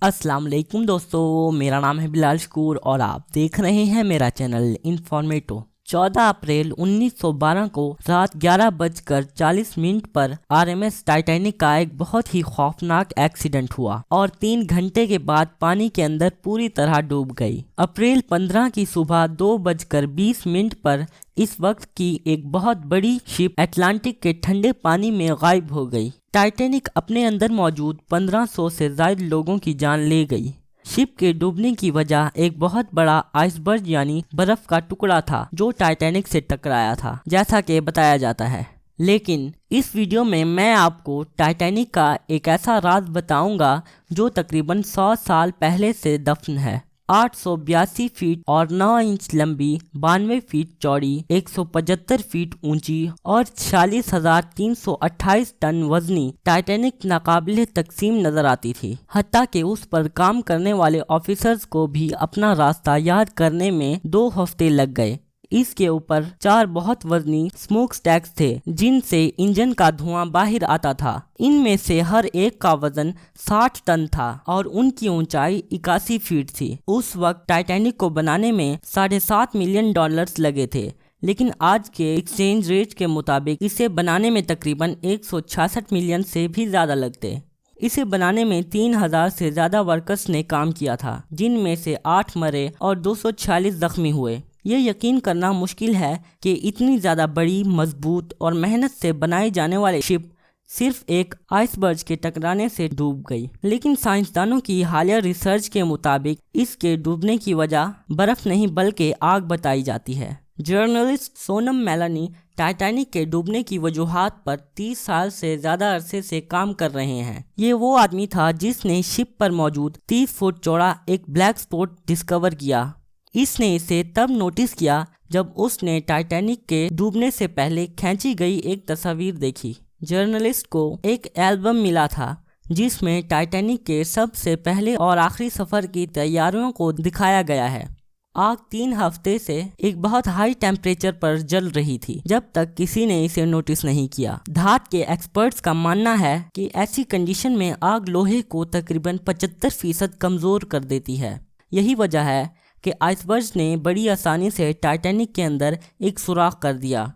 अस्सलाम वालेकुम दोस्तों, मेरा नाम है बिलाल शकूर और आप देख रहे हैं मेरा चैनल इन्फॉर्मेटो। 14 अप्रैल 1912 को रात 11:40 पर आरएमएस टाइटैनिक का एक बहुत ही खौफनाक एक्सीडेंट हुआ और 3 घंटे के बाद पानी के अंदर पूरी तरह डूब गई। अप्रैल 15 की सुबह 2:20 पर इस वक्त की एक बहुत बड़ी शिप अटलांटिक के ठंडे पानी में गायब हो गई। टाइटैनिक अपने अंदर मौजूद 1500 से ज्यादा लोगों की जान ले गई। शिप के डूबने की वजह एक बहुत बड़ा आइसबर्ग यानी बर्फ का टुकड़ा था जो टाइटैनिक से टकराया था, जैसा कि बताया जाता है। लेकिन इस वीडियो में मैं आपको टाइटैनिक का एक ऐसा राज बताऊंगा जो तकरीबन 100 साल पहले से दफन है। 882 फीट और 9 इंच लंबी, 92 फीट चौड़ी, 175 फीट ऊंची और 46,328 टन वजनी टाइटैनिक नाकाबिले तकसीम नजर आती थी। हत्ता कि उस पर काम करने वाले ऑफिसर्स को भी अपना रास्ता याद करने में 2 हफ्ते लग गए। इसके ऊपर 4 बहुत वजनी स्मोक स्टैक्स थे जिनसे इंजन का धुआं बाहर आता था। इनमें से हर एक का वजन 60 टन था और उनकी ऊंचाई 81 फीट थी। उस वक्त टाइटैनिक को बनाने में $7.5 मिलियन लगे थे, लेकिन आज के एक्सचेंज रेट के मुताबिक इसे बनाने में तकरीबन 166 मिलियन से भी ज्यादा लगते। इसे बनाने में 3000 से ज्यादा वर्कर्स ने काम किया था, जिनमें से 8 मरे और 246 जख्मी हुए। ये यकीन करना मुश्किल है कि इतनी ज़्यादा बड़ी, मजबूत और मेहनत से बनाई जाने वाली शिप सिर्फ एक आइसबर्ग के टकराने से डूब गई। लेकिन साइंसदानों की हालिया रिसर्च के मुताबिक इसके डूबने की वजह बर्फ नहीं बल्कि आग बताई जाती है। जर्नलिस्ट सोनम मेलानी टाइटैनिक के डूबने की वजूहात पर 30 साल से ज़्यादा अरसे से काम कर रहे हैं। ये वो आदमी था जिसने शिप पर मौजूद 30 फुट चौड़ा एक ब्लैक स्पॉट डिस्कवर किया। इसने इसे तब नोटिस किया जब उसने टाइटैनिक के डूबने से पहले खींची गई एक तस्वीर देखी। जर्नलिस्ट को एक एल्बम मिला था जिसमें टाइटैनिक के सबसे पहले और आखिरी सफर की तैयारियों को दिखाया गया है। आग 3 हफ्ते से एक बहुत हाई टेम्परेचर पर जल रही थी जब तक किसी ने इसे नोटिस नहीं किया। धात के एक्सपर्ट्स का मानना है कि ऐसी कंडीशन में आग लोहे को तकरीबन 75% कमजोर कर देती है। यही वजह है कि आइसबर्ग ने बड़ी आसानी से टाइटैनिक के अंदर एक सुराख कर दिया।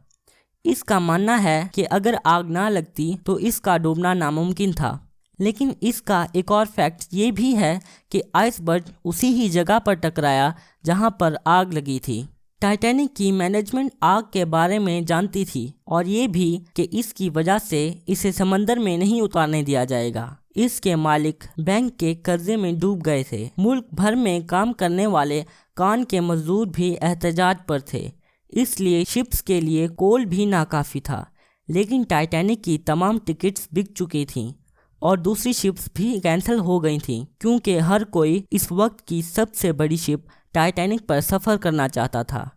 इसका मानना है कि अगर आग ना लगती तो इसका डूबना नामुमकिन था। लेकिन इसका एक और फैक्ट ये भी है कि आइसबर्ग उसी ही जगह पर टकराया जहां पर आग लगी थी। टाइटैनिक की मैनेजमेंट आग के बारे में जानती थी और ये भी कि इसकी वजह से इसे समंदर में नहीं उतारने दिया जाएगा। इसके मालिक बैंक के कर्जे में डूब गए थे। मुल्क भर में काम करने वाले कान के मजदूर भी एहतजाज पर थे, इसलिए शिप्स के लिए कोल भी नाकाफी था। लेकिन टाइटैनिक की तमाम टिकट्स बिक चुकी थीं और दूसरी शिप्स भी कैंसिल हो गई थीं क्योंकि हर कोई इस वक्त की सबसे बड़ी शिप टाइटैनिक पर सफ़र करना चाहता था।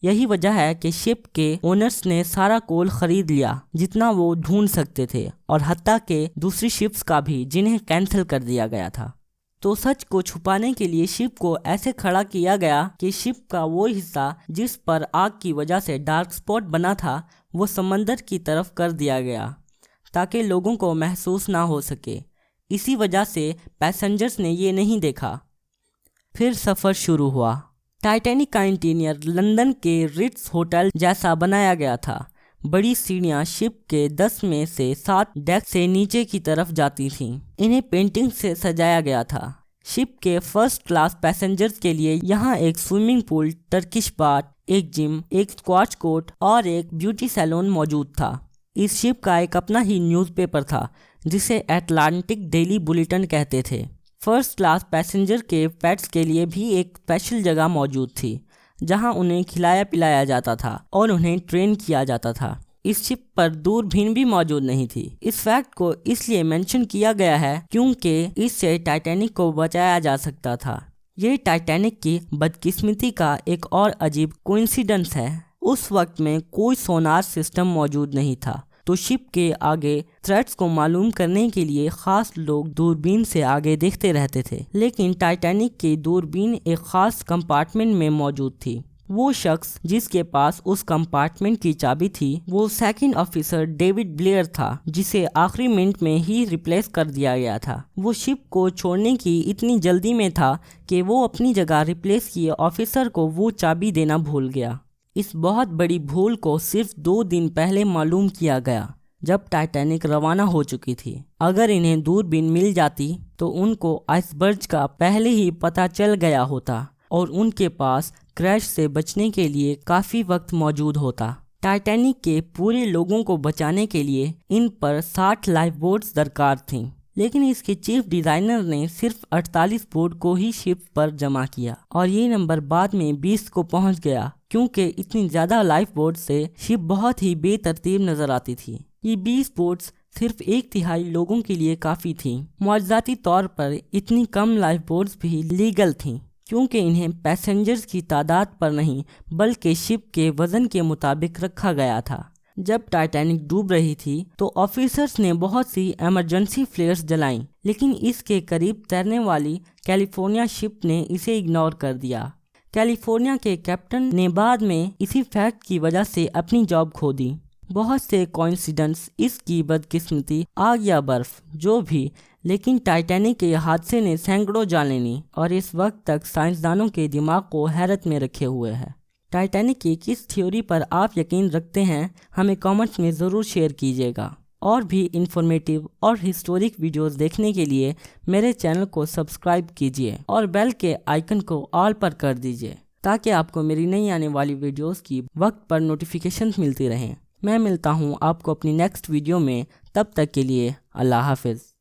यही वजह है कि शिप के ओनर्स ने सारा कोल खरीद लिया जितना वो ढूंढ सकते थे और हत्ता के दूसरी शिप्स का भी जिन्हें कैंसिल कर दिया गया था। तो सच को छुपाने के लिए शिप को ऐसे खड़ा किया गया कि शिप का वो हिस्सा जिस पर आग की वजह से डार्क स्पॉट बना था वो समंदर की तरफ कर दिया गया ताकि लोगों को महसूस ना हो सके। इसी वजह से पैसेंजर्स ने ये नहीं देखा। फिर सफ़र शुरू हुआ। टाइटैनिक का इंटीरियर लंदन के रिट्स होटल जैसा बनाया गया था। बड़ी सीढ़ियां शिप के 10 में से 7 डेक से नीचे की तरफ जाती थीं। इन्हें पेंटिंग से सजाया गया था। शिप के फर्स्ट क्लास पैसेंजर्स के लिए यहाँ एक स्विमिंग पूल, टर्किश बाथ, एक जिम, एक स्क्वॉश कोर्ट और एक ब्यूटी सैलून मौजूद था। इस शिप का एक अपना ही न्यूज़पेपर था जिसे अटलांटिक डेली बुलेटिन कहते थे। फर्स्ट क्लास पैसेंजर के पेट्स के लिए भी एक स्पेशल जगह मौजूद थी जहां उन्हें खिलाया पिलाया जाता था और उन्हें ट्रेन किया जाता था। इस शिप पर दूरबीन भी मौजूद नहीं थी। इस फैक्ट को इसलिए मेंशन किया गया है क्योंकि इससे टाइटैनिक को बचाया जा सकता था। ये टाइटैनिक की बदकिस्मती का एक और अजीब कोइंसिडेंस है। उस वक्त में कोई सोनार सिस्टम मौजूद नहीं था, तो शिप के आगे थ्रेट्स को मालूम करने के लिए खास लोग दूरबीन से आगे देखते रहते थे। लेकिन टाइटैनिक की दूरबीन एक खास कंपार्टमेंट में मौजूद थी। वो शख्स जिसके पास उस कंपार्टमेंट की चाबी थी वो सेकंड ऑफिसर डेविड ब्लेयर था, जिसे आखिरी मिनट में ही रिप्लेस कर दिया गया था। वो शिप को छोड़ने की इतनी जल्दी में था कि वो अपनी जगह रिप्लेस किए ऑफिसर को वो चाबी देना भूल गया। इस बहुत बड़ी भूल को सिर्फ 2 दिन पहले मालूम किया गया जब टाइटैनिक रवाना हो चुकी थी। अगर इन्हें दूरबीन मिल जाती तो उनको आइसबर्ग का पहले ही पता चल गया होता और उनके पास क्रैश से बचने के लिए काफ़ी वक्त मौजूद होता। टाइटैनिक के पूरे लोगों को बचाने के लिए इन पर 60 लाइफ बोट्स दरकार थीं, लेकिन इसके चीफ डिज़ाइनर ने सिर्फ 48 बोट को ही शिप पर जमा किया और ये नंबर बाद में 20 को पहुंच गया, क्योंकि इतनी ज़्यादा लाइफ बोट से शिप बहुत ही बेतरतीब नज़र आती थी। ये 20 बोट्स सिर्फ 1/3 लोगों के लिए काफ़ी थीं। मुआवजाती तौर पर इतनी कम लाइफ बोट्स भी लीगल थीं, क्योंकि इन्हें पैसेंजर्स की तादाद पर नहीं बल्कि शिप के वज़न के मुताबिक रखा गया था। जब टाइटैनिक डूब रही थी तो ऑफिसर्स ने बहुत सी इमरजेंसी फ्लेयर्स जलाईं, लेकिन इसके करीब तैरने वाली कैलिफोर्निया शिप ने इसे इग्नोर कर दिया। कैलिफोर्निया के कैप्टन ने बाद में इसी फैक्ट की वजह से अपनी जॉब खो दी। बहुत से कोइंसिडेंस, इसकी बदकिस्मती, आग या बर्फ, जो भी, लेकिन टाइटैनिक के हादसे ने सैकड़ों जानें ली और इस वक्त तक साइंसदानों के दिमाग को हैरत में रखे हुए है। टाइटैनिक की किस थ्योरी पर आप यकीन रखते हैं, हमें कमेंट्स में ज़रूर शेयर कीजिएगा। और भी इंफॉर्मेटिव और हिस्टोरिक वीडियोस देखने के लिए मेरे चैनल को सब्सक्राइब कीजिए और बेल के आइकन को ऑल पर कर दीजिए, ताकि आपको मेरी नई आने वाली वीडियोस की वक्त पर नोटिफिकेशन मिलती रहें। मैं मिलता हूँ आपको अपनी नेक्स्ट वीडियो में, तब तक के लिए अल्लाह हाफिज़।